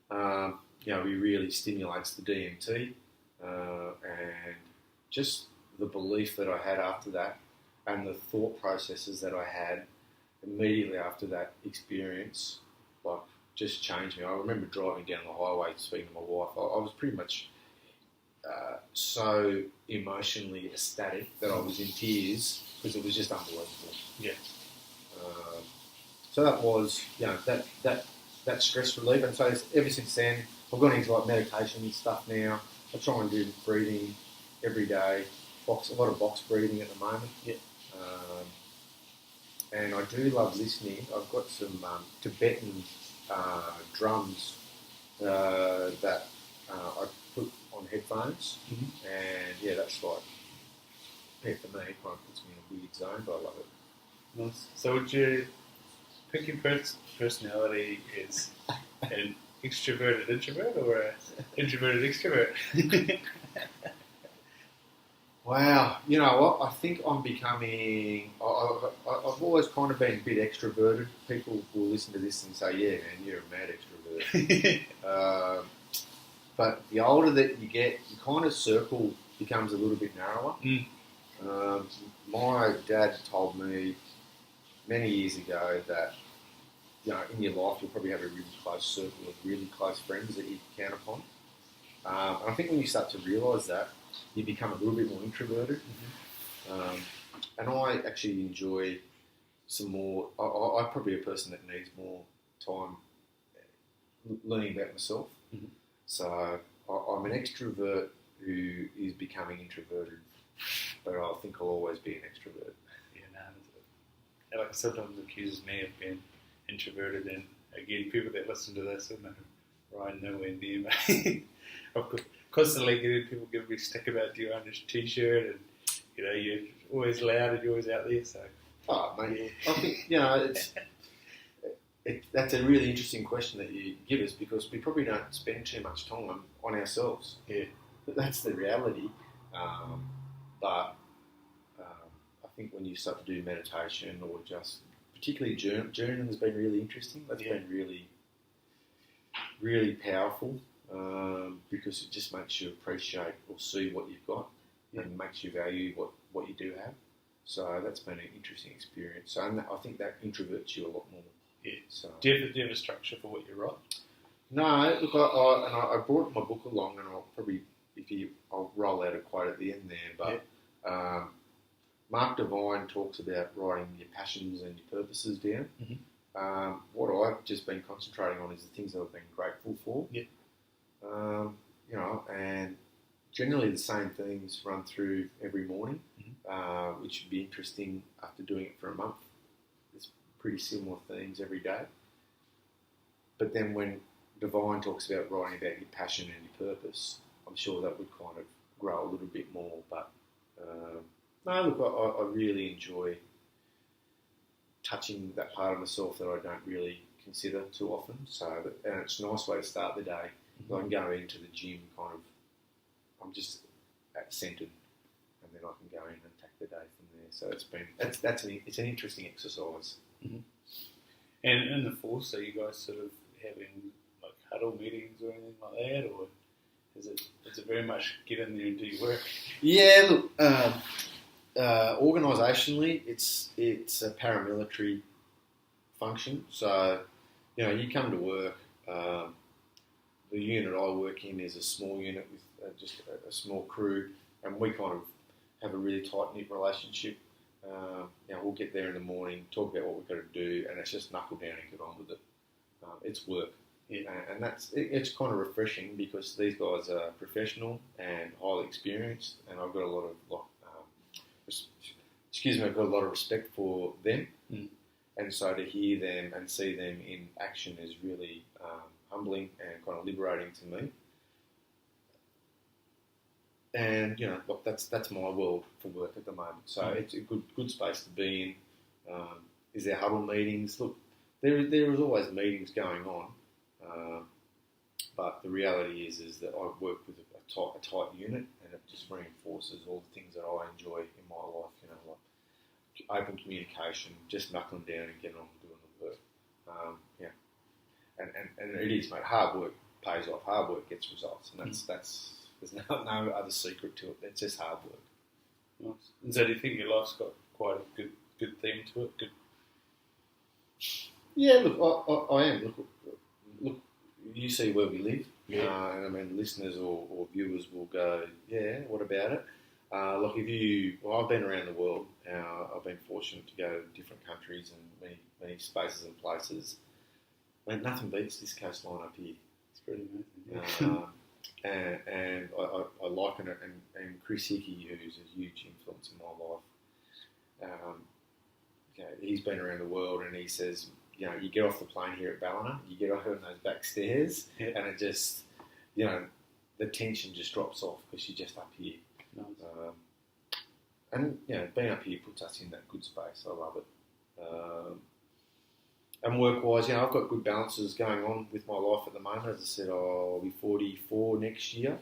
Speaker 1: He really stimulates the DMT, and just the belief that I had after that, and the thought processes that I had immediately after that experience, like just changed me. I remember driving down the highway speaking to my wife. I was pretty much so emotionally ecstatic that I was in tears because it was just unbelievable.
Speaker 2: Yeah.
Speaker 1: So that was, that stress relief. And so ever since then, I've gone into like meditation and stuff now. I try and do breathing every day. A lot of box breathing at the moment.
Speaker 2: Yeah.
Speaker 1: And I do love listening. I've got some Tibetan drums that I put on headphones, and yeah, that's like, for me, it kind of puts me in a weird zone, but I love it.
Speaker 2: Nice. So would you pick your personality as an extroverted introvert or an introverted extrovert?
Speaker 1: Wow, you know what? I think I'm becoming. I've always kind of been a bit extroverted. People will listen to this and say, "Yeah, man, you're a mad extrovert." But the older that you get, your kind of circle becomes a little bit narrower. My dad told me many years ago that in your life you'll probably have a really close circle of really close friends that you can count upon. And I think when you start to realise that, you become a little bit more introverted. And I actually enjoy some more. I'm probably a person that needs more time learning about myself. So I'm an extrovert who is becoming introverted, but I think I'll always be an extrovert.
Speaker 2: Yeah, like sometimes accuses me of being introverted, and again, people that listen to this will know Ryan nowhere near me. Of course, constantly getting people giving me stick about your orange t-shirt, and you're always loud and you're always out there. So,
Speaker 1: mate, I think that's a really interesting question that you give us, because we probably don't spend too much time on ourselves.
Speaker 2: Yeah,
Speaker 1: but that's the reality. But I think when you start to do meditation or just particularly journaling has been really interesting. That's been really, really powerful. Because it just makes you appreciate or see what you've got, and makes you value what you do have. So that's been an interesting experience. So I think that introverts you a lot more.
Speaker 2: Yeah.
Speaker 1: So
Speaker 2: do you have a structure for what you write?
Speaker 1: No, look, I brought my book along, and I'll roll out a quote at the end there. But Mark Devine talks about writing your passions and your purposes down. What I've just been concentrating on is the things that I've been grateful for.
Speaker 2: Yeah.
Speaker 1: And generally the same things run through every morning, which would be interesting after doing it for a month. It's pretty similar themes every day. But then when Divine talks about writing about your passion and your purpose, I'm sure that would kind of grow a little bit more. But no, look, I really enjoy touching that part of myself that I don't really consider too often. And it's a nice way to start the day. I can go into the gym kind of, I'm just centered, and then I can go in and attack the day from there. So it's an interesting exercise.
Speaker 2: Mm-hmm. And in the force, are you guys sort of having like huddle meetings or anything like that, or is it very much get in there and do your work?
Speaker 1: Yeah, look, organisationally, it's a paramilitary function. So, you come to work. The unit I work in is a small unit with just a small crew, and we kind of have a really tight-knit relationship. We'll get there in the morning, talk about what we've got to do, and it's just knuckle down and get on with it. It's work. Yeah. And it's kind of refreshing because these guys are professional and highly experienced, and I've got a lot of I've got a lot of respect for them, and so to hear them and see them in action is really humbling and kind of liberating to me. And look, that's my world for work at the moment. So it's a good space to be in. Is there huddle meetings? Look, there is always meetings going on, but the reality is that I work with a tight unit, and it just reinforces all the things that I enjoy in my life. Like open communication, just knuckling down and getting on and doing the work. And it is, mate. Hard work pays off. Hard work gets results, and that's. There's no other secret to it. It's just hard work.
Speaker 2: Nice. And so, do you think your life's got quite a good theme to it? Good.
Speaker 1: Yeah, look, I am. Look, you see where we live. Yeah. And I mean, listeners or viewers will go, yeah, what about it? Look, I've been around the world. I've been fortunate to go to different countries and many spaces and places. I mean, nothing beats this coastline up here.
Speaker 2: It's pretty amazing.
Speaker 1: And I liken it, and Chris Hickey, who's a huge influence in my life, he's been around the world, and he says, you get off the plane here at Balanar, you get off on those back stairs, and it just, the tension just drops off because you're just up here.
Speaker 2: Nice.
Speaker 1: And being up here puts us in that good space. I love it. And work-wise, I've got good balances going on with my life at the moment. As I said, I'll be 44 next year.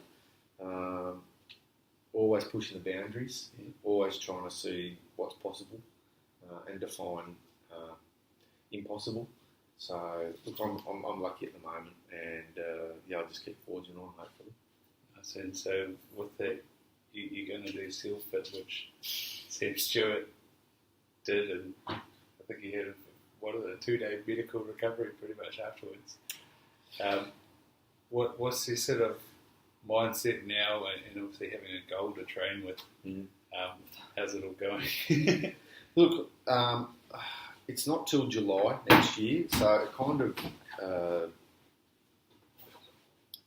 Speaker 1: Always pushing the boundaries, always trying to see what's possible and define impossible. So, look, I'm lucky at the moment, and I'll just keep forging on, hopefully.
Speaker 2: And so, with that, you're going to do SEAL Fit, which Sam Stewart did, and I think he had a 2-day medical recovery pretty much afterwards. What's your sort of mindset now, and obviously having a goal to train with? How's it all going?
Speaker 1: Look, it's not till July next year, so it kind of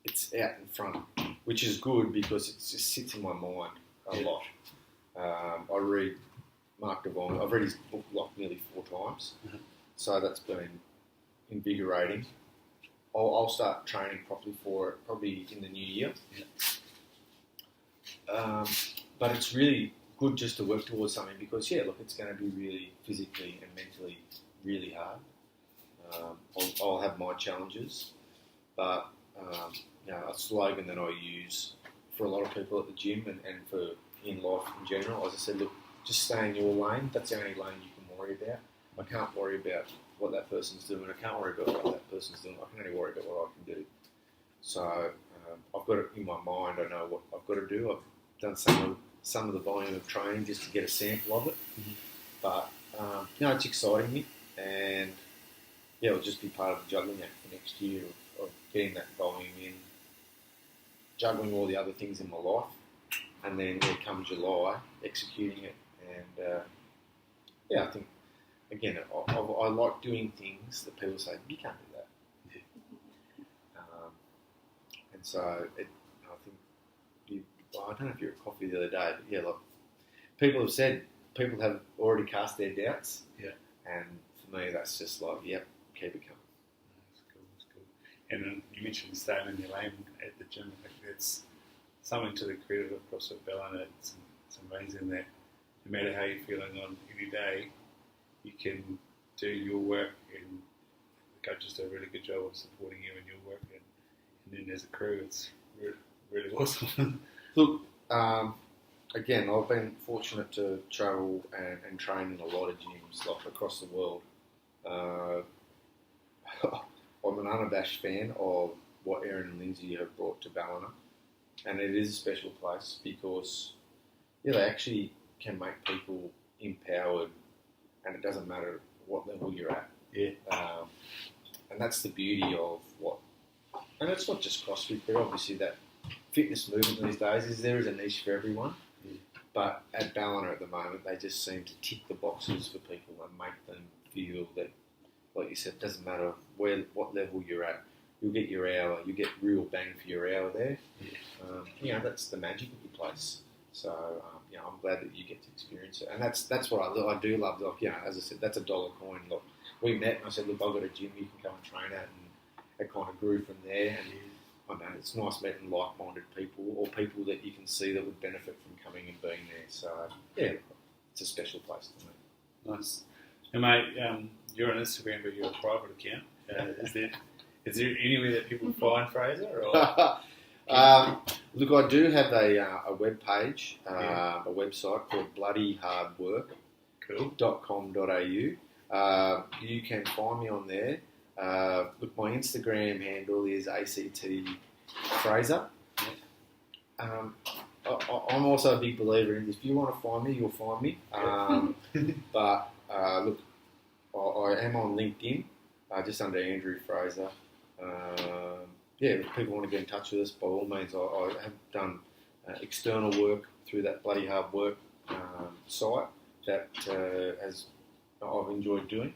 Speaker 1: it's out in front, which is good because it just sits in my mind a lot. I read Mark Devine. I've read his book like nearly 4 times. So that's been invigorating. I'll start training properly for it probably in the new year. But it's really good just to work towards something because, it's going to be really physically and mentally really hard. I'll have my challenges, but a slogan that I use for a lot of people at the gym and for in life in general, as I said, look, just stay in your lane. That's the only lane you can worry about. I can't worry about what that person's doing. I can't worry about what that person's doing. I can only worry about what I can do. So I've got it in my mind. I know what I've got to do. I've done some of the volume of training just to get a sample of it. But it's exciting me, and it'll just be part of the juggling act for next year of getting that volume in, juggling all the other things in my life, and then come July, executing it. And I think. Again, I like doing things that people say, you can't do that. And so I think, I don't know if you were at coffee the other day, but people have said, people have already cast their doubts. Yeah. And for me, that's just like, keep it coming.
Speaker 2: That's cool. And you mentioned staying in your lane at the gym. I think that's something to the credit of CrossFit Balanar. It's amazing that no matter how you're feeling on any day, you can do your work, and the coaches do a really good job of supporting you in your work. And then as a crew, it's really awesome.
Speaker 1: Look, again, I've been fortunate to travel and train in a lot of gyms like across the world. I'm an unabashed fan of what Aaron and Lindsay have brought to Balanar, and it is a special place because they actually can make people empowered, and it doesn't matter what level you're at.
Speaker 2: Yeah.
Speaker 1: And that's the beauty of what, and it's not just CrossFit, but obviously that fitness movement these days is there is a niche for everyone.
Speaker 2: Yeah.
Speaker 1: But at Balanar at the moment, they just seem to tick the boxes for people and make them feel that, like you said, it doesn't matter what level you're at, you'll get your hour, you get real bang for your hour there.
Speaker 2: Yeah.
Speaker 1: That's the magic of the place. So, I'm glad that you get to experience it. And that's what I do love. Like, as I said, that's a dollar coin. Look, we met and I said, look, I've got a gym, you can come and train at, and it kind of grew from there. And I know it's nice meeting like-minded people or people that you can see that would benefit from coming and being there. So, it's a special place to me.
Speaker 2: Nice. And mate, you're on Instagram, but you're a private account. Is there anywhere that people find Fraser? Or?
Speaker 1: Look, I do have a web page, a website called bloodyhardwork.com.au. You can find me on there. Look, my Instagram handle is ACT Fraser. I'm also a big believer in if you want to find me, you'll find me. But look, I am on LinkedIn, just under Andrew Fraser. If people want to get in touch with us, by all means, I have done external work through that Bloody Hard Work site that I've enjoyed doing.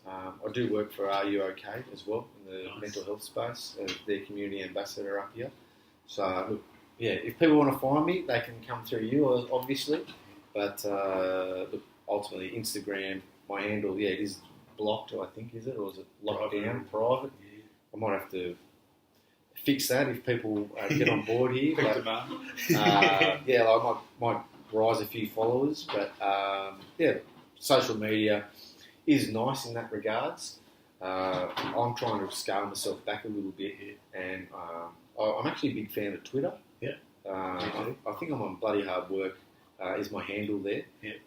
Speaker 1: I do work for Are You OK as well in the mental health space as their community ambassador up here. So, look, if people want to find me, they can come through you, obviously. But look, ultimately, Instagram, my handle, it is blocked, I think, is it? Or is it locked down, private?
Speaker 2: Yeah.
Speaker 1: I might have to fix that if people get on board here. I might rise a few followers. But, social media is nice in that regards. I'm trying to scale myself back a little bit, and I'm actually a big fan of Twitter.
Speaker 2: Yeah.
Speaker 1: I think I'm on Bloody Hard Work is my handle there.
Speaker 2: Yeah.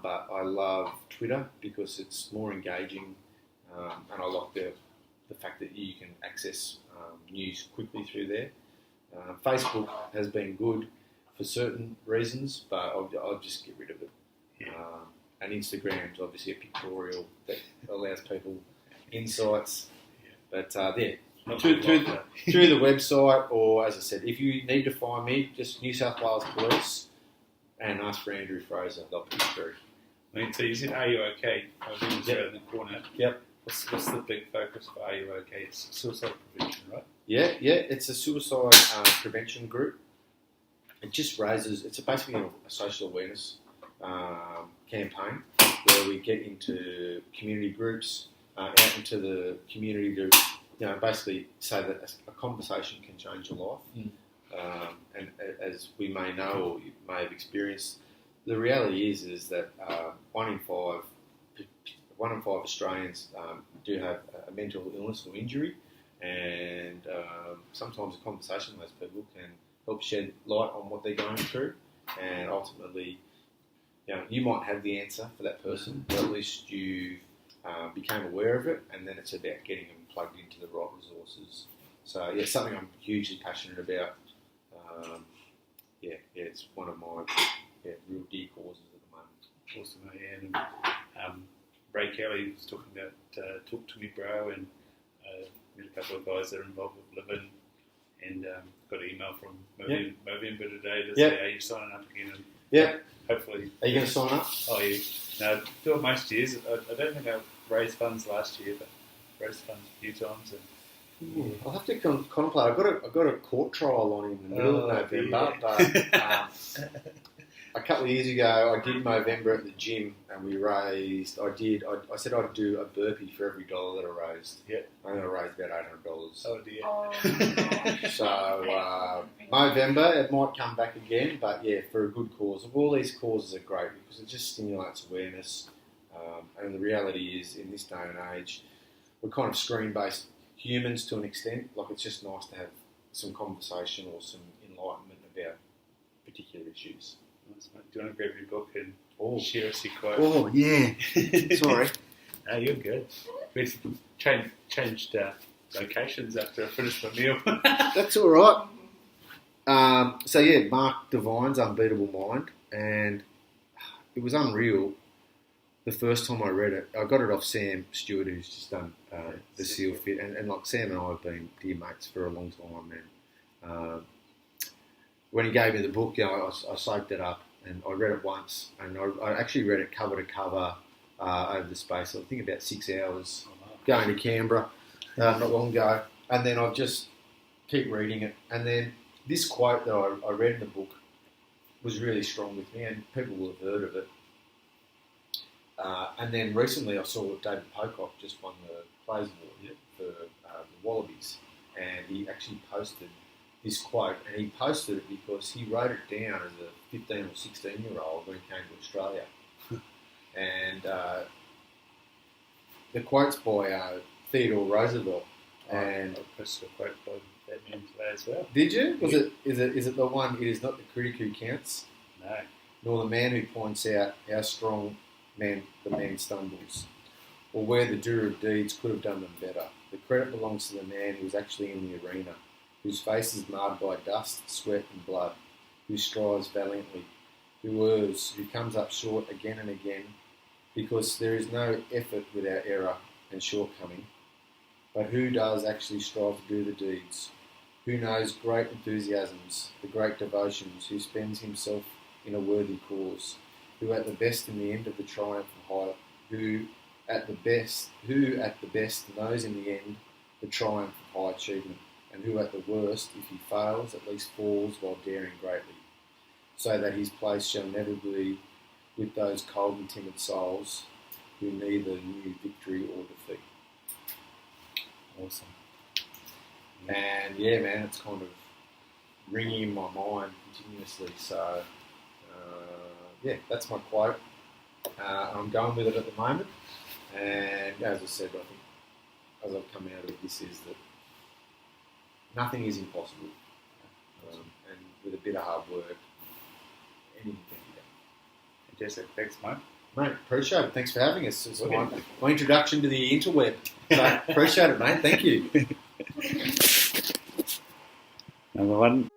Speaker 1: But I love Twitter because it's more engaging, and I like the fact that you can access news quickly through there. Facebook has been good for certain reasons, but I'll just get rid of it.
Speaker 2: Yeah.
Speaker 1: And Instagram's obviously a pictorial that allows people insights.
Speaker 2: Yeah.
Speaker 1: But through the website, or as I said, if you need to find me, just New South Wales Police and ask for Andrew Fraser. They'll put you through.
Speaker 2: So you said, Are You OK? I was right in the corner.
Speaker 1: Yep.
Speaker 2: What's the big focus for Are You OK? It's suicide prevention, right?
Speaker 1: Yeah. It's a suicide prevention group. It just raises. It's basically a social awareness campaign where we get into community groups, out into the community to, basically say that a conversation can change a life. And as we may know or you may have experienced, the reality is that 1 in 5 Australians do have a mental illness or injury, and sometimes a conversation with those people can help shed light on what they're going through, and ultimately, you might have the answer for that person, but at least you became aware of it, and then it's about getting them plugged into the right resources. So, something I'm hugely passionate about. It's one of my real dear causes at the moment.
Speaker 2: Awesome, and Ray Kelly was talking about Talk to Me Bro, and met a couple of guys that are involved with Living, and got an email from Movember today to say, are you signing up again? And hopefully.
Speaker 1: Are you going to sign up?
Speaker 2: Oh, yeah. No, I do it most years. I don't think I raised funds last year, but raised funds a few times. And
Speaker 1: I'll have to contemplate. I've got a court trial on in the middle of November, but a couple of years ago, I did Movember at the gym, and we raised. I said I'd do a burpee for every $1 that I raised.
Speaker 2: Yeah.
Speaker 1: I'm going to raise about $800.
Speaker 2: Oh dear.
Speaker 3: Oh my gosh.
Speaker 1: So Movember, it might come back again, but yeah, for a good cause. All these causes are great because it just stimulates awareness. And the reality is, in this day and age, we're kind of screen-based humans to an extent. Like, it's just nice to have some conversation or some enlightenment about particular issues.
Speaker 2: Nice, mate. Do you want to grab your book and share us your quote?
Speaker 1: Oh, yeah. Sorry.
Speaker 2: No, you're good. We've changed locations after I finished my meal.
Speaker 1: That's all right. So, yeah, Mark Devine's Unbeatable Mind, and it was unreal the first time I read it. I got it off Sam Stewart, who's just done the SEAL Fit, and like Sam and I have been dear mates for a long time, and when he gave me the book, I soaked it up, and I read it once, and I actually read it cover to cover over the space of, I think, about 6 hours, going to Canberra not long ago, and then I just keep reading it, and then this quote that I read in the book was really strong with me, and people will have heard of it. And then recently I saw David Pocock just won the Fraser Award for the Wallabies, and he actually posted this quote, and he posted it because he wrote it down as a 15 or 16-year-old when he came to Australia. And the quote's by Theodore Roosevelt. And
Speaker 2: I posted a quote by that man today as well.
Speaker 1: Did you? Is it the one? It is not the critic who counts,
Speaker 2: No.
Speaker 1: nor the man who points out how strong the man stumbles, or where the doer of deeds could have done them better. The credit belongs to the man who is actually in the arena, whose face is marred by dust, sweat and blood, who strives valiantly, who errs, who comes up short again and again, because there is no effort without error and shortcoming, but who does actually strive to do the deeds, who knows great enthusiasms, the great devotions, who spends himself in a worthy cause, who at the best in the end of the triumph and height, who at the best knows in the end the triumph of high achievement, and who at the worst, if he fails, at least falls while daring greatly, so that his place shall never be with those cold and timid souls who neither knew victory or defeat.
Speaker 2: Awesome.
Speaker 1: And yeah, man, it's kind of ringing in my mind continuously, so yeah, that's my quote. I'm going with it at the moment, and as I said, I think as I've come out of this is that nothing is impossible, and with a bit of hard work, anything can be done.
Speaker 2: Fantastic. Thanks, mate.
Speaker 1: Mate, appreciate it. Thanks for having us. It's my introduction to the interweb. So appreciate it, mate. Thank you.
Speaker 2: Number one.